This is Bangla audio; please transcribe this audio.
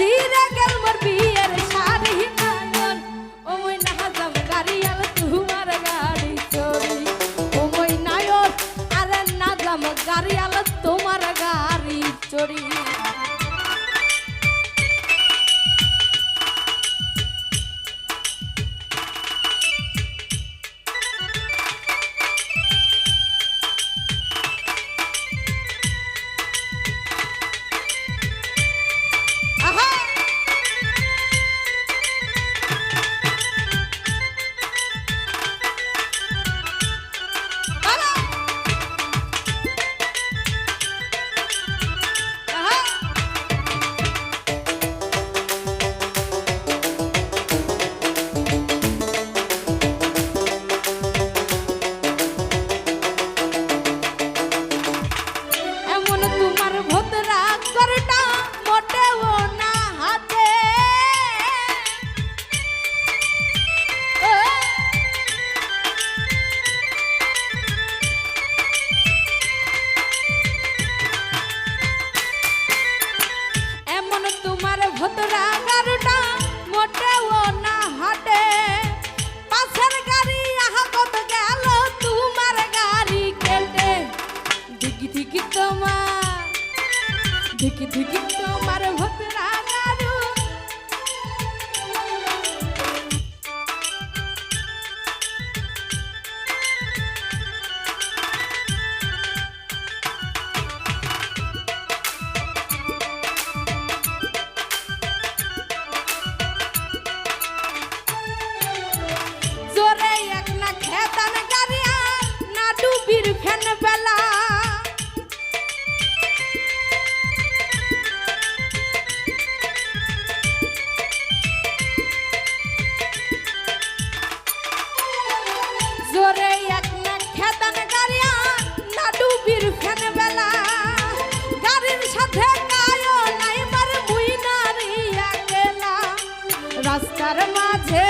ছিঁড়ে গেল মোর বিয়ের শাড়ি নয়ন ও মই না যাম গাড়ি আল তোমার গাড়ি চড়ি ও মই নায়ক আরে না যাম গাড়ি আল তোমার গাড়ি চড়ি ভতরা গাড়ুটা মোটেও না হাটে পাশের গাড়ি আহত গেল তোমার গাড়ি কেটে ধিকি ধিকি তোমার ভতরা গাড়ু ফেন বেলা জোরে এক না খেতান গাড়িয়া না ডুবির ফেন বেলা গাড়ির সাথে কায়ো নাই মার মুই নারিয়া গেলা রাস্তার মাঝে